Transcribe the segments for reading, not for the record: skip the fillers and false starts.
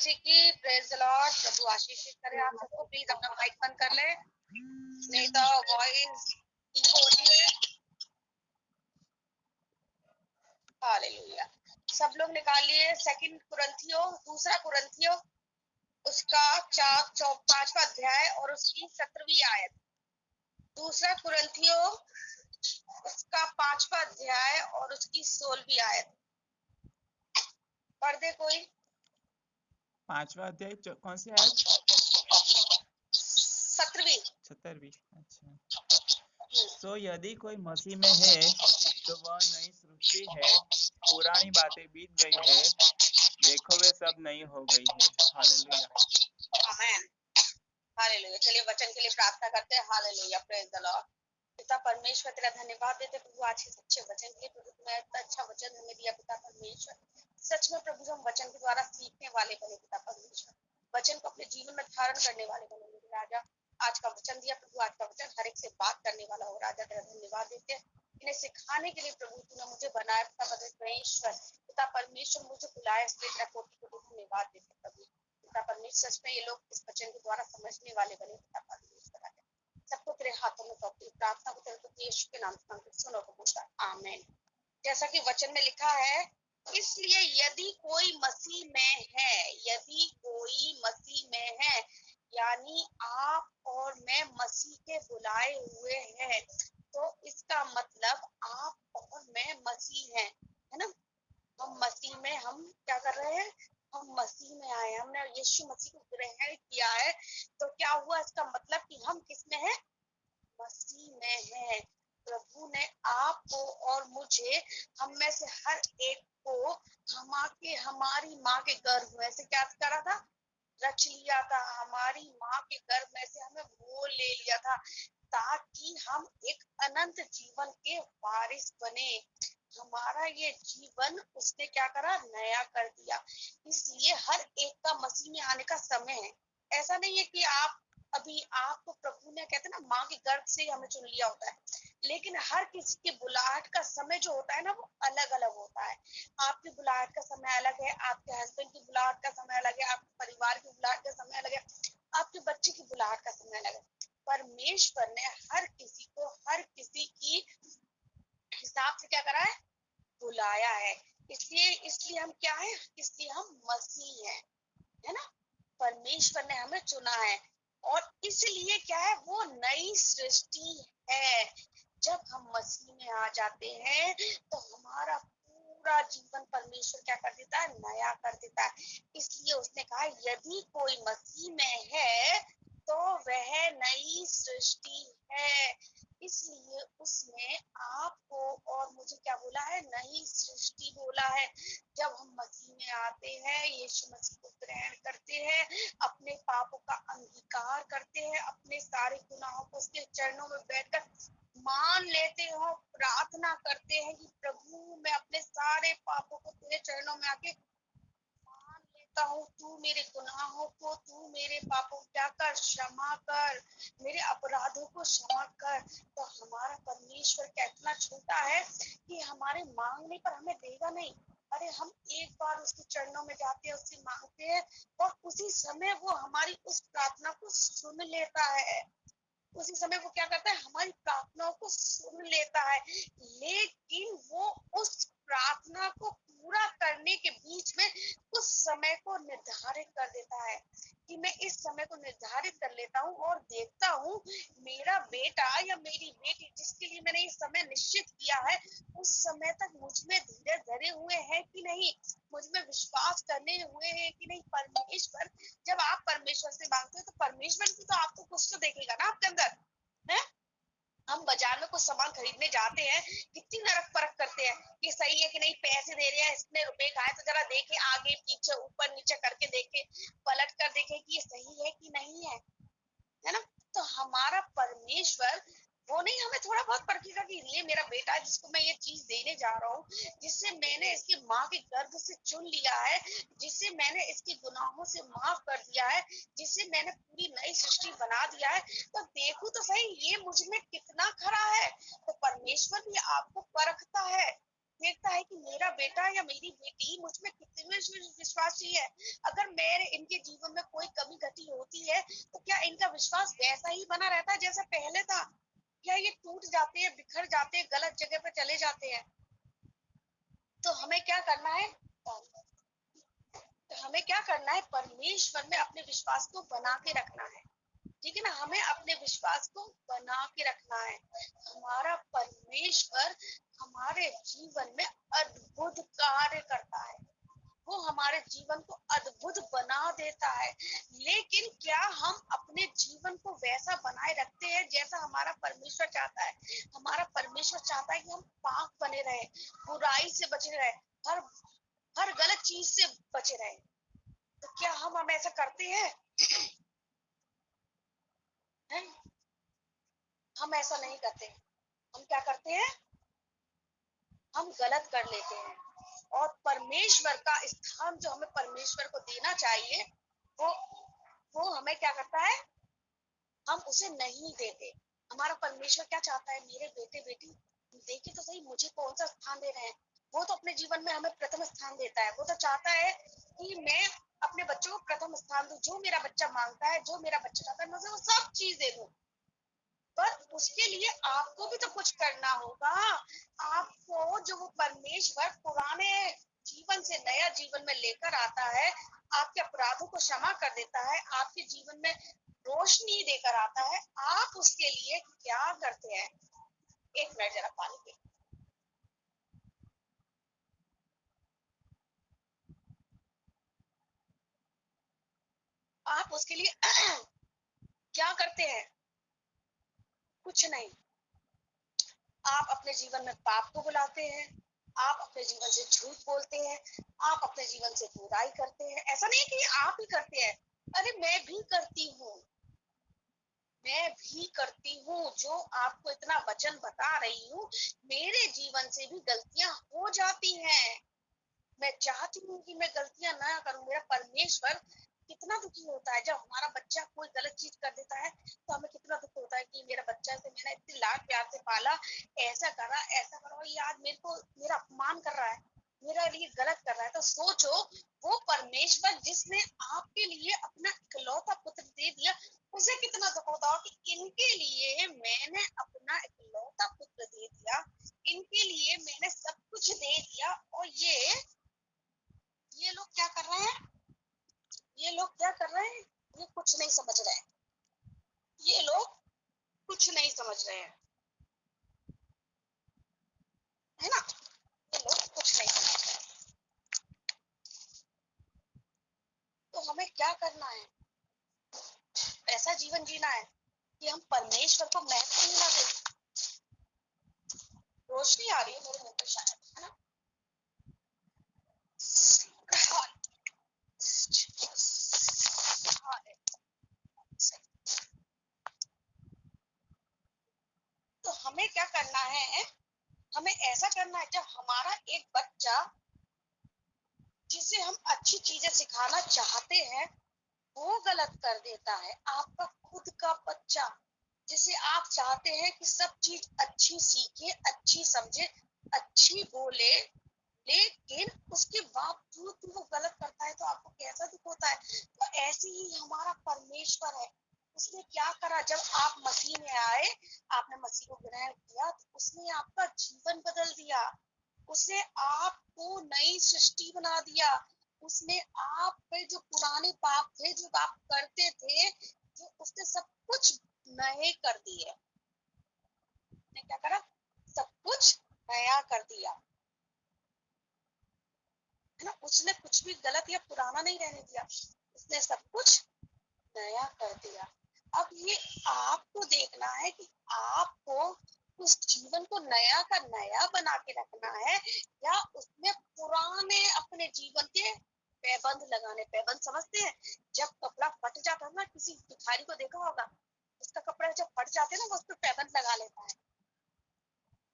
की praise the Lord. प्रभु आशीषित करे आप सबको। प्लीज अपना माइक बंद कर ले, नहीं तो वॉइस इको होती है। हालेलुया। सब लोग निकालिए दूसरा कुरंथियो उसका 5वां अध्याय और उसकी 17वीं आयत। दूसरा कुरंथियो उसका 5वां अध्याय और उसकी 16वीं आयत पढ़ दे कोई। 5वां अध्याय कौन सी आयत? 17वीं। अच्छा। सो यदि कोई मसीह में है तो वह नई सृष्टि है, पुरानी बातें बीत गई है, देखो वे सब नई हो गई है। हालेलुया। आमीन। हालेलुया। चलिए वचन के लिए प्रार्थना करते हैं। हालेलुया। Praise the Lord. पिता परमेश्वर तेरा धन्यवाद देते प्रभु आज के सच्चे वचन के लिए। प्रभु तुम्हें इतना अच्छा वचन हमें दिया पिता परमेश्वर। सच में प्रभु हम वचन के द्वारा सीखने वाले बने पिता परमेश्वर, वचन को अपने जीवन में धारण करने वाले बने मेरे राजा। आज का वचन दिया प्रभु, आज का वचन हर एक से बात करने वाला हो राजा। तेरा धन्यवाद देते हैं इन्हें सिखाने के लिए प्रभु। तूने मुझे बनाया पिता परमेश्वर। पिता परमेश्वर मुझे बुलाया, इसलिए तेरा कोटि कोटि धन्यवाद देते प्रभु। पिता परमेश्वर सच में ये लोग इस वचन के द्वारा समझने वाले बने पिता परमेश्वर राजा। सबको तेरे हाथों में सौंपती प्रार्थना को तेरे को यीशु के नाम से मांगते सुनो कबूल। आमीन। जैसा कि वचन में लिखा है, इसलिए यदि कोई मसीह में है, यदि कोई मसीह में है, यानी आप और मैं मसीह के बुलाए हुए हैं, तो इसका मतलब आप और मैं मसीह हैं, है ना। हम मसीह में, हम क्या कर रहे हैं, हम मसीह में आए, हमने यीशु मसीह को ग्रहण किया है। तो क्या हुआ, इसका मतलब कि हम किस में हैं, मसीह में हैं। प्रभु ने आपको और मुझे, हम में से हर एक को हमारी माँ के गर्भ में से क्या करा था, रच लिया था। हमारी माँ के गर्भ में से हमें मोल ले लिया था, ताकि हम एक अनंत जीवन के वारिस बने। हमारा ये जीवन उसने क्या करा, नया कर दिया। इसलिए हर एक का मसीह में आने का समय है। ऐसा नहीं है कि अभी आपको प्रभु ने, कहते ना, माँ के गर्भ से ही हमें चुन लिया होता है, लेकिन हर किसी के बुलाहट का समय जो होता है ना, वो अलग अलग होता है। आपकी बुलाहट का समय अलग है, आपके हस्बैंड की बुलाहट का समय अलग है, आपके परिवार की बुलाहट का समय अलग है, आपके बच्चे की बुलाहट का समय अलग है। परमेश्वर ने हर किसी को हर किसी की हिसाब से क्या करा है, बुलाया है। इसलिए हम क्या है, इसलिए हम मसीह हैं, है ना। परमेश्वर ने हमें चुना है और इसलिए क्या है, वो नई सृष्टि है। जब हम मसीह में आ जाते हैं तो हमारा पूरा जीवन परमेश्वर क्या कर देता है, नया कर देता है। इसलिए उसने कहा यदि कोई मसीह में है तो वह नई सृष्टि है। इसलिए उसने आपको और मुझे क्या बोला है, नई सृष्टि बोला है। जब हम मसीह में आते हैं, यीशु मसीह को ग्रहण करते हैं, अपने पापों का अंगीकार करते हैं, अपने सारे गुनाहों को उसके चरणों में बैठकर मान लेते हो, प्रार्थना करते हैं कि प्रभु मैं अपने सारे पापों को तेरे चरणों में आके मान लेता हूँ, तू मेरे गुनाहों को, तू मेरे पापों क्या कर, क्षमा कर, मेरे अपराधों को क्षमा कर। तो हमारा परमेश्वर कितना छोटा है कि हमारे मांगने पर हमें देगा नहीं। अरे हम एक बार उसके चरणों में जाते हैं, उससे मांगते हैं और उसी समय वो हमारी उस प्रार्थना को सुन लेता है। उसी समय वो क्या करता है, हमारी प्रार्थनाओं को सुन लेता है। लेकिन वो उस प्रार्थना को पूरा करने के बीच में उस समय को निर्धारित कर देता है कि मैं इस समय को निर्धारित कर लेता हूँ और देखता हूँ मेरा बेटा या मेरी बेटी जिसके लिए मैंने ये समय निश्चित किया है, उस समय तक मुझ में धीरज धरे हुए हैं कि नहीं, मुझ में विश्वास करने हुए हैं कि नहीं। परमेश्वर, जब आप परमेश्वर से मांगते हो तो परमेश्वर भी तो आपको कुछ तो देखेगा ना आपके अंदर, है। हम बाजार में कुछ सामान खरीदने जाते हैं, कितनी नरक परख करते हैं, ये सही है कि नहीं, पैसे दे रहे हैं, इतने रुपए का है तो जरा देखे, आगे पीछे ऊपर नीचे करके देखे, पलट कर देखे कि ये सही है कि नहीं है ना। तो हमारा परमेश्वर वो नहीं हमें थोड़ा बहुत परखेगा कि ये मेरा बेटा है जिसको मैं ये चीज देने जा रहा हूँ, जिससे मैंने इसकी माँ के गर्भ से चुन लिया है, जिससे मैंने इसके गुनाहों से माफ कर दिया है, जिससे मैंने पूरी नई सृष्टि बना दिया है, तो देखो तो सही ये मुझ में कितना खरा है। तो परमेश्वर भी आपको परखता है, देखता है कि मेरा बेटा या मेरी बेटी मुझ में कितने विश्वासी है। अगर मेरे इनके जीवन में कोई कमी घटी होती है तो क्या इनका विश्वास वैसा ही बना रहता है जैसा पहले था, या ये टूट जाते हैं, बिखर जाते हैं, गलत जगह पे चले जाते हैं? तो हमें क्या करना है? तो हमें क्या करना है? परमेश्वर में अपने विश्वास को बना के रखना है। ठीक है ना? हमें अपने विश्वास को बना के रखना है। हमारा परमेश्वर हमारे जीवन में अद्भुत कार्य करता है। वो हमारे जीवन को अद्भुत बना देता है। लेकिन क्या हम अपने जीवन को वैसा बनाए रखते हैं जैसा हमारा परमेश्वर चाहता है? हमारा परमेश्वर चाहता है कि हम पाक बने रहे, बुराई से बचे रहे, हर हर गलत चीज से बचे रहे। तो क्या हम ऐसा करते हैं? हैं? हम ऐसा नहीं करते। हम क्या करते हैं? हम गलत कर लेते हैं। और परमेश्वर का स्थान जो हमें परमेश्वर को देना चाहिए, वो वो हमें क्या करता है? हम उसे नहीं देते। हमारा परमेश्वर क्या चाहता है? मेरे बेटे बेटी देखिए तो सही, मुझे कौन सा स्थान दे रहे हैं। वो तो अपने जीवन में हमें प्रथम स्थान देता है। वो तो चाहता है कि मैं अपने बच्चों को प्रथम स्थान दूं। जो मेरा बच्चा मांगता है, जो मेरा बच्चा चाहता है, मैं उसे वो सब चीज दे दूं। पर उसके लिए आपको भी तो कुछ करना होगा। आपको जो वो परमेश्वर पुराने जीवन से नया जीवन में लेकर आता है, आपके अपराधों को क्षमा कर देता है, आपके जीवन में रोशनी देकर आता है, आप उसके लिए क्या करते हैं? एक मिनट जरा पानी पे। आप उसके लिए क्या करते हैं? कुछ नहीं। आप अपने जीवन में पाप को बुलाते हैं, आप अपने जीवन से झूठ बोलते हैं, आप अपने जीवन से बुराई करते हैं। ऐसा नहीं कि आप ही करते हैं, अरे मैं भी करती हूँ। मैं भी करती हूँ। जो आपको इतना वचन बता रही हूँ, मेरे जीवन से भी गलतियां हो जाती हैं। मैं चाहती हूँ कि मैं गलतियां ना करूं। मेरा परमेश्वर कितना दुखी होता है जब हमारा बच्चा कोई गलत चीज कर देता है। तो हमें कितना दुख होता है कि मेरा बच्चा से मैंने इतने लाड प्यार से पाला, ऐसा करा, और ये आज मेरे को मेरा अपमान कर रहा है, मेरा लिए गलत कर रहा है। तो सोचो, वो परमेश्वर जिसने आपके लिए अपना इकलौता पुत्र दे दिया, उसे कितना दुख होता हो कि इनके लिए मैंने अपना इकलौता पुत्र दे दिया, इनके लिए मैंने सब कुछ दे दिया, और ये लोग क्या कर रहे हैं? ये लोग क्या कर रहे हैं? ये कुछ नहीं समझ रहे हैं। ये लोग कुछ नहीं समझ रहे हैं, है ना? ये लोग कुछ नहीं समझ रहे हैं। तो हमें क्या करना है? ऐसा जीवन जीना है कि हम परमेश्वर को महत्व ही ना दें। रोशनी आ रही है मेरे मुंह पे शायद, है ना? तो हमें क्या करना है? हमें ऐसा करना है, जब हमारा एक बच्चा जिसे हम अच्छी चीजें सिखाना चाहते हैं वो गलत कर देता है, आपका खुद का बच्चा जिसे आप चाहते हैं कि सब चीज अच्छी सीखे, अच्छी समझे, अच्छी बोले, लेकिन उसके बावजूद भी वो गलत करता है, तो आपको कैसा दुख होता है? तो ऐसे ही हमारा परमेश्वर है। उसने क्या करा? जब आप मसीह में आए, आपने मसीह को ग्रहण किया, तो उसने आपका जीवन बदल दिया। उसने आपको नई सृष्टि बना दिया। उसने आप पे जो पुराने पाप थे, जो आप करते थे, जो उसने सब कुछ नए कर दिए। उसने क्या करा? सब कुछ नया कर दिया, है ना? उसने कुछ भी गलत या पुराना नहीं रहने दिया, उसने सब कुछ नया कर दिया। अब ये आपको देखना है कि आपको उस जीवन को नया का नया बना के रखना है, या उसमें पुराने अपने जीवन के पैबंद लगाने। पैबंद समझते हैं? जब कपड़ा फट जाता है ना, किसी भिखारी को देखा होगा, उसका कपड़ा जब फट जाते है ना, वो उस पर पैबंद लगा लेता है।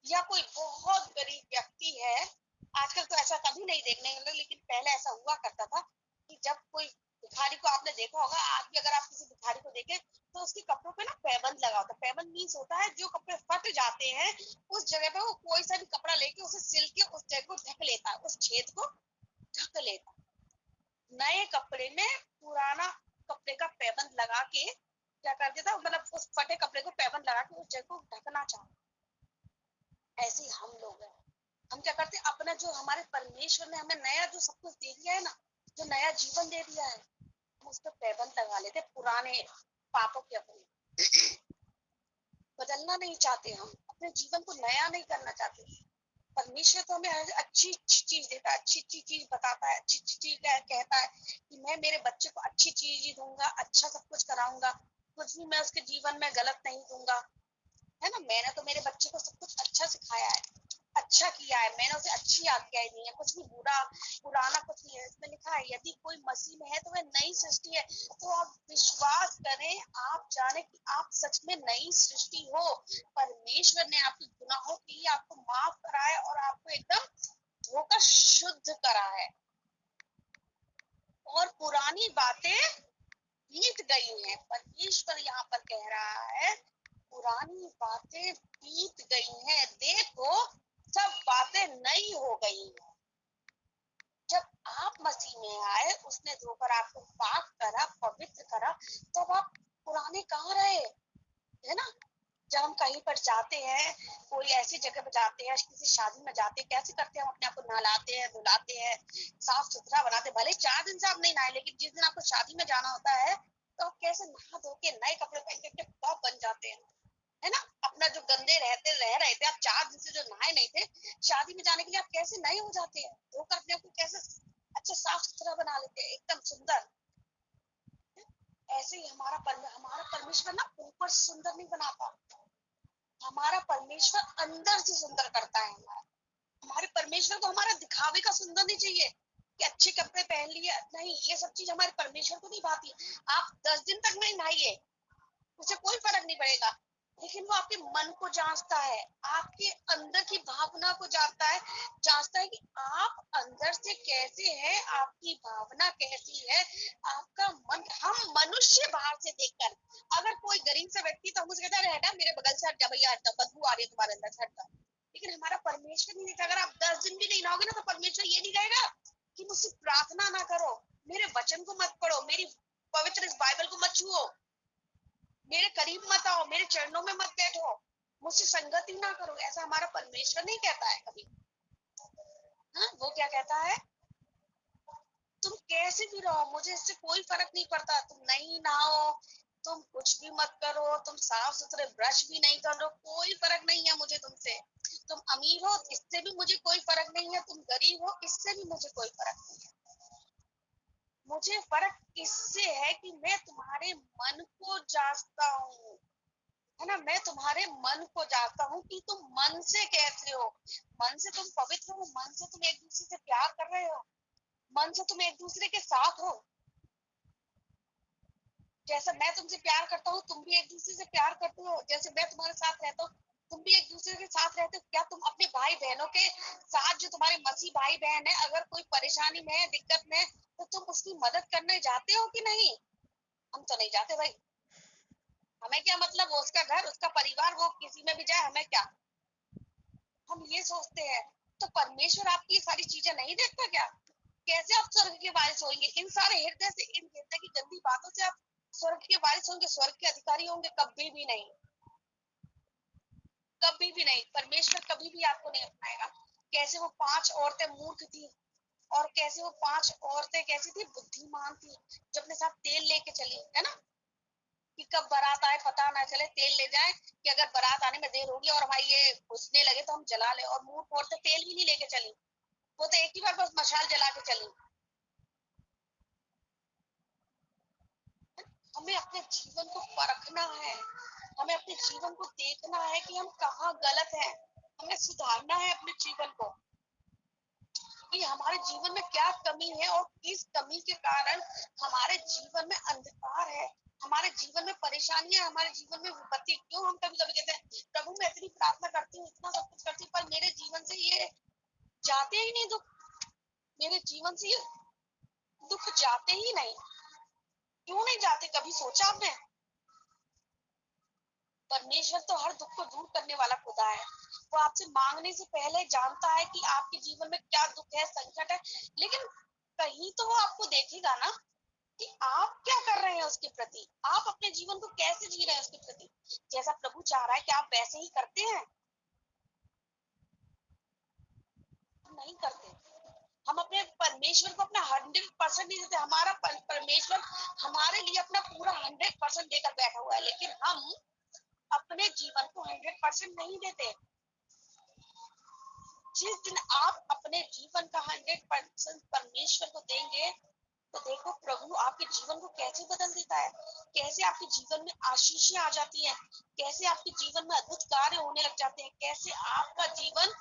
या कोई बहुत गरीब व्यक्ति है, आजकल तो ऐसा कभी नहीं देखने को मिला, लेकिन पहले ऐसा हुआ करता था कि जब कोई भिखारी को आपने देखा होगा, आज भी अगर आप किसी भिखारी को देखें तो उसके कपड़ों पे ना पैबंद लगा होता है। पैबंद मीन्स होता है जो कपड़े फट जाते हैं उस जगह पे वो कोई सा भी कपड़ा लेके उसे सिल के उस जगह को ढक लेता है, उस छेद को ढक लेता है। नए कपड़े में पुराना कपड़े का पैबंद लगा के क्या कर देता, मतलब उस फटे कपड़े को पैबंद लगा के उस जगह को ढकना चाहता। ऐसे ही हम लोग हैं, हम क्या करते हैं, अपना जो हमारे परमेश्वर ने हमें नया जो सब कुछ दे दिया है ना, जो नया जीवन दे दिया है, हम उस पर पैबंद लगा लेते, पुराने पापों के अपने बदलना नहीं चाहते, हम अपने जीवन को नया नहीं करना चाहते। परमेश्वर तो हमें अच्छी चीज देता है, अच्छी चीज बताता है, अच्छी चीज कहता है कि मैं मेरे बच्चे को अच्छी चीज ही दूंगा, अच्छा सब कुछ कराऊंगा, कुछ भी मैं उसके जीवन में गलत नहीं दूंगा, है ना। मैंने तो मेरे बच्चे को सब कुछ अच्छा सिखाया है, अच्छा किया है, मैंने उसे अच्छी आज्ञाएं दी है, कुछ भी बुरा पुराना कुछ नहीं है। इसमें लिखा है यदि कोई मसीह में है तो वह नई सृष्टि है। तो आप विश्वास करें, आप जाने कि आप सच में नई सृष्टि हो। परमेश्वर ने आपके गुनाहों के लिए आपको माफ करा है और आपको एकदम धोकर शुद्ध करा है, और पुरानी बातें बीत गई हैं। परमेश्वर यहाँ पर कह रहा है पुरानी बातें बीत गई हैं, देखो सब बातें नई हो गई हैं। जब आप मसीह में आए, उसने धोकर आपको पाक करा, पवित्र करा, तब आप पुराने कहाँ रहे, है ना। जब हम कहीं पर जाते हैं, कोई ऐसी जगह पर जाते हैं, किसी शादी में जाते हैं, कैसे करते हैं, हम अपने आप को नहलाते हैं, धुलाते हैं, साफ सुथरा बनाते हैं। भले 4 दिन से आप नहीं नहाए, लेकिन जिस दिन आपको शादी में जाना होता है तो आप कैसे नहा धो के नए कपड़े पहन के टॉप बन जाते हैं, है ना। अपना जो गंदे रह रहे थे, आप 4 दिन से जो नहाए नहीं थे, शादी में जाने के लिए आप कैसे नए हो जाते हैं, धोकर अपने आप को कैसे अच्छा साफ सुथरा बना लेते हैं, एकदम सुंदर। ऐसे ही हमारा परमेश्वर ना ऊपर सुंदर नहीं बनाता, हमारा परमेश्वर अंदर से सुंदर करता है। हमारे परमेश्वर को हमारा दिखावे का सुंदर नहीं चाहिए कि अच्छे कपड़े पहन लिए, नहीं, ये सब चीज हमारे परमेश्वर को नहीं भाती। आप 10 दिन तक नहीं नहाइए, उसे कोई फर्क नहीं पड़ेगा, लेकिन वो आपके मन को जांचता है, आपके अंदर की भावना को जांचता है कि आप अंदर से कैसे हैं, आपकी भावना कैसी है, आपका मन। हम मनुष्य बाहर से देखकर, अगर कोई गरीब सा व्यक्ति तो हम उसे कहते हैं हटा मेरे बगल से हट जा भैया, हट जा, बदबू आ रही है तुम्हारे अंदर से, हट जा। लेकिन हमारा परमेश्वर नहीं देखता। अगर आप 10 दिन भी नहीं नहाओगे ना, तो परमेश्वर ये नहीं कहेगा कि मुझसे प्रार्थना ना करो, मेरे वचन को मत पढ़ो, मेरी पवित्र इस बाइबल को मत छुओ, मेरे करीब मत आओ, मेरे चरणों में मत बैठो, मुझसे संगति ना करो। ऐसा हमारा परमेश्वर नहीं कहता है कभी। हाँ, वो क्या कहता है, तुम कैसे भी रहो, मुझे इससे कोई फर्क नहीं पड़ता, तुम नहीं नहाओ, तुम कुछ भी मत करो, तुम साफ सुथरे ब्रश भी नहीं करो, कोई फर्क नहीं है मुझे तुमसे। तुम अमीर हो, इससे भी मुझे कोई फर्क नहीं है, तुम गरीब हो, इससे भी मुझे कोई फर्क नहीं है। मुझे फर्क इससे है कि मैं तुम्हारे मन को जांचता हूँ, है ना। मैं तुम्हारे मन को जानता हूँ कि तुम मन से कैसे हो, मन से तुम पवित्र हो, मन से तुम एक दूसरे से प्यार कर रहे हो, मन से तुम एक दूसरे के साथ हो। जैसे मैं तुमसे प्यार करता हूँ, तुम भी एक दूसरे से प्यार करते हो, जैसे मैं तुम्हारे साथ रहता हूँ, तुम भी एक दूसरे के साथ रहते हो। क्या तुम अपने भाई बहनों के साथ, जो तुम्हारे मसीह भाई बहन है, अगर कोई परेशानी में है, दिक्कत में है, तो तुम उसकी मदद करने जाते हो कि नहीं? हम तो नहीं जाते भाई। हमें क्या मतलब, वो उसका घर, उसका परिवार, वो किसी में भी जाए, हमें क्या, हम ये सोचते हैं। तो परमेश्वर आपकी ये सारी चीजें नहीं देखता क्या? कैसे आप स्वर्ग के वारिस होंगे? इन सारे हृदय से, इन हृदय की गंदी बातों से आप स्वर्ग के वारिस होंगे, स्वर्ग के अधिकारी होंगे? कभी भी नहीं, कभी भी नहीं। परमेश्वर कभी भी आपको नहीं अपनाएगा। कैसे वो 5 औरतें मूर्ख थी, और कैसे वो 5 औरतें कैसी थी, बुद्धिमान थी, जो अपने साथ तेल लेके चली, है ना, कि कब बारात आए पता ना चले, तेल ले जाए कि अगर बारात आने में देर होगी और भाई ये घुसने लगे तो हम जला ले। और मूर्ख औरतें तेल भी नहीं लेके चली, वो तो एक ही बार बस मशाल जला के चली। हमें अपने जीवन को परखना है, हमें अपने जीवन को देखना है कि हम कहाँ गलत हैं, हमें सुधारना है अपने जीवन को, कि हमारे जीवन में क्या कमी है और किस कमी के कारण हमारे जीवन में अंधकार है, हमारे जीवन में परेशानी है, हमारे जीवन में विपत्ति। क्यों हम कभी कभी कहते हैं प्रभु मैं इतनी प्रार्थना करती हूँ, इतना सब कुछ करती हूँ, पर मेरे जीवन से ये जाते ही नहीं, दुख मेरे जीवन से ये दुख जाते ही नहीं। क्यों नहीं जाते, कभी सोचा आपने? परमेश्वर तो हर दुख को दूर करने वाला खुदा है। वो आपसे मांगने से पहले जानता है कि आपके जीवन में क्या दुख है, संकट है, लेकिन कहीं तो वो आपको देखेगा ना कि आप क्या कर रहे हैं उसके प्रति, आप अपने जीवन को कैसे जी रहे हैं उसके प्रति। जैसा प्रभु चाह रहा है कि आप वैसे ही करते हैं, नहीं करते। हम अपने परमेश्वर को अपना 100% नहीं देते। हमारा परमेश्वर हमारे लिए अपना पूरा 100% देकर बैठा हुआ है, लेकिन हम अपने जीवन को 100% नहीं देते। जिस दिन आप अपने जीवन का 100% परमेश्वर को देंगे, तो देखो प्रभु आपके जीवन को कैसे बदल देता है, कैसे आपके जीवन में आशीषें आ जाती हैं, कैसे आपके जीवन में अद्भुत कार्य होने लग जाते हैं, कैसे आपका जीवन,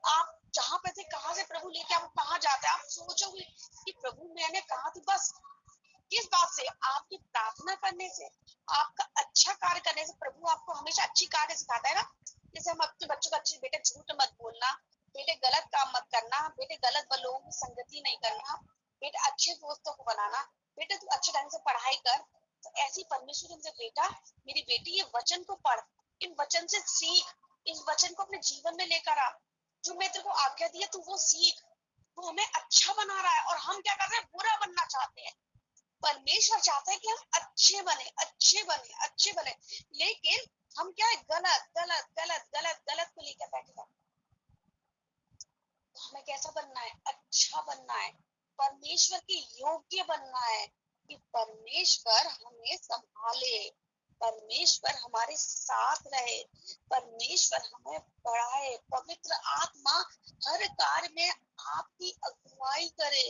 आप जहाँ पे थे कहाँ से प्रभु लेके आप कहाँ जाते हैं। आप सोचोगे कि प्रभु मैंने कहा थी, बस किस बात से, आपकी प्रार्थना करने से, आपका अच्छा कार्य करने से। प्रभु आपको हमेशा अच्छी कार्य सिखाता है ना। जैसे हम अपने बच्चों को अच्छी, बेटे झूठ मत बोलना, बेटे गलत काम मत करना, बेटे गलत लोगों की संगति नहीं करना, बेटे अच्छे दोस्तों को बनाना, बेटे तू अच्छे ढंग से पढ़ाई कर। तो ऐसी परमेश्वर हमसे, बेटा मेरी बेटी ये वचन को पढ़, इन वचन से सीख, इस वचन को अपने जीवन में लेकर आ, जो मैं तेरे को आज्ञा दी है तू वो सीख। वो हमें अच्छा बना रहा है और हम क्या कर रहे हैं, बुरा बनना चाहते हैं। परमेश्वर चाहता है कि हम अच्छे बने, अच्छे बने, अच्छे बने, लेकिन हम क्या है, गलत गलत गलत गलत गलत को लेकर बैठे हैं। तो हमें कैसा बनना है, अच्छा बनना है, परमेश्वर के योग्य बनना है कि परमेश्वर हमें संभाले, परमेश्वर हमारे साथ रहे, परमेश्वर हमें बढ़ाए, पवित्र आत्मा हर कार्य में आपकी अगुवाई करे।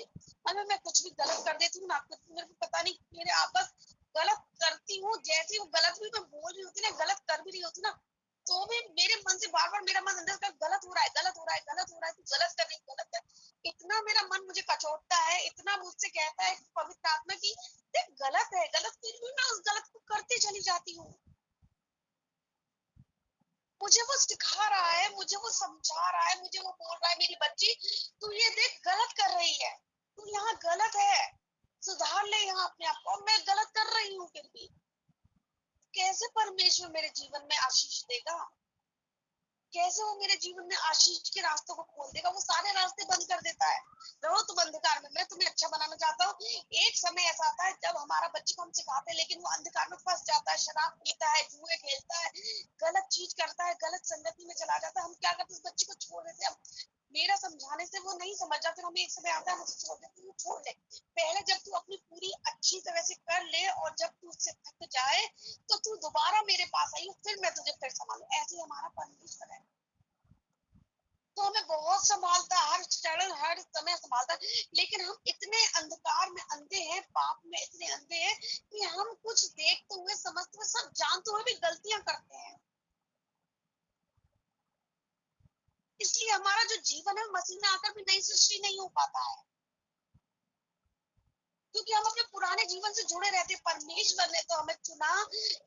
अगर मैं कुछ भी गलत कर देती हूँ ना, कुछ मेरे को पता नहीं, मेरे आपस गलत करती हूँ, जैसे वो गलत भी मैं बोल रही होती ना, गलत कर भी रही होती ना, तो भी मेरे मन से बार बार मेरा मन अंदर का गलत हो रहा है, गलत हो रहा है, गलत हो रहा है, तू गलत कर रही, गलत कर। इतना मेरा मन मुझे कचोटता है, इतना मुझसे कहता है पवित्र आत्मा की देख गलत है, गलत, फिर भी मैं उस गलत को करते चली जाती हूँ। मुझे वो सिखा रहा है, मुझे वो समझा रहा है, मुझे वो बोल रहा है, मेरी बच्ची तू ये देख गलत कर रही है, तू यहाँ गलत है, सुधार ले यहाँ अपने आप को। और मैं गलत कर रही हूँ, फिर भी कैसे परमेश्वर मेरे जीवन में आशीष देगा, कैसे वो मेरे जीवन में आशीष के रास्तों को खोल देगा। वो सारे रास्ते बंद कर देता है। रहो तुम अंधकार में, मैं तुम्हें अच्छा बनाना चाहता हूँ। एक समय ऐसा आता है जब हमारा बच्चे को हम सिखाते हैं, लेकिन वो अंधकार में फंस जाता है, शराब पीता है, जुए खेलता है, गलत चीज करता है, गलत संगति में चला जाता है। हम क्या करते हैं, उस बच्चे को छोड़ देते हैं। मेरा समझाने से वो नहीं समझ जाता, फिर हमें एक समय आता है मुझे छोड़ देते हैं, छोड़ दे। पहले जब तू अपनी पूरी अच्छी तरह से कर ले, और जब तू उससे थक जाए तो तू दोबारा मेरे पास आई, फिर मैं तुझे फिर संभालू। ऐसे ही हमारा परमेश्वर है, तो हमें बहुत संभालता है, हर क्षण हर समय संभालता है। लेकिन हम इतने अंधकार में अंधे हैं, पाप में इतने अंधे हैं कि हम कुछ देखते हुए, समझते हुए, सब जानते हुए भी गलतियां करते हैं। इसलिए हमारा जो जीवन है मसीह में आकर भी नई सृष्टि नहीं हो पाता है, क्योंकि हम अपने पुराने जीवन से जुड़े रहते। परमेश्वर ने तो हमें चुना,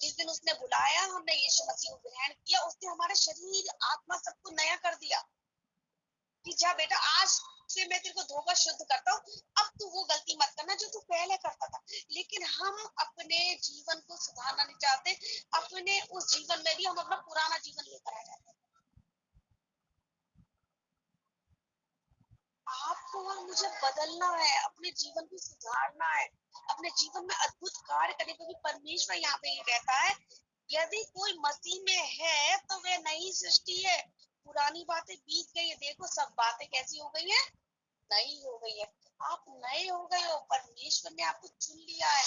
जिस दिन उसने बुलाया, हमने यीशु मसीह को ग्रहण किया, उसने हमारे शरीर आत्मा सबको नया कर दिया कि जा बेटा आज से मैं तेरे को धोकर शुद्ध करता हूँ, अब तू वो गलती मत करना जो तू पहले करता था। लेकिन हम अपने जीवन को सुधारना नहीं चाहते, अपने उस जीवन में भी हम अपना पुराना जीवन लेकर आ जाते हैं। आपको और मुझे बदलना है, अपने जीवन को सुधारना है, अपने जीवन में अद्भुत कार्य करने, क्योंकि परमेश्वर यहाँ पे ये कहता है, यदि कोई मसीह में है तो वह नई सृष्टि है, पुरानी बातें बीत गई है, देखो सब बातें कैसी हो गई है, नई हो गई है। आप नए हो गए हो, परमेश्वर ने आपको चुन लिया है,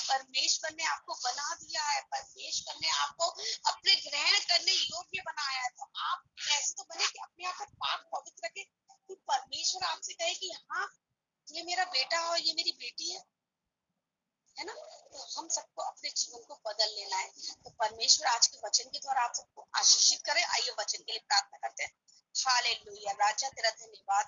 परमेश्वर ने आपको बना दिया है, परमेश्वर ने आपको अपने ग्रहण करने योग्य बनाया है। तो आप ऐसे तो बने कि अपने आप को पाक पवित्र रखे, कि परमेश्वर आपसे कहे कि हाँ ये मेरा बेटा है और ये मेरी बेटी है ना। तो हम सबको अपने जीवन को बदल लेना है। तो परमेश्वर आज के वचन के द्वारा आप सबको आशीषित करे। आइए वचन के लिए प्रार्थना करते हैं। हालेलुया। राजा तेरा धन्यवाद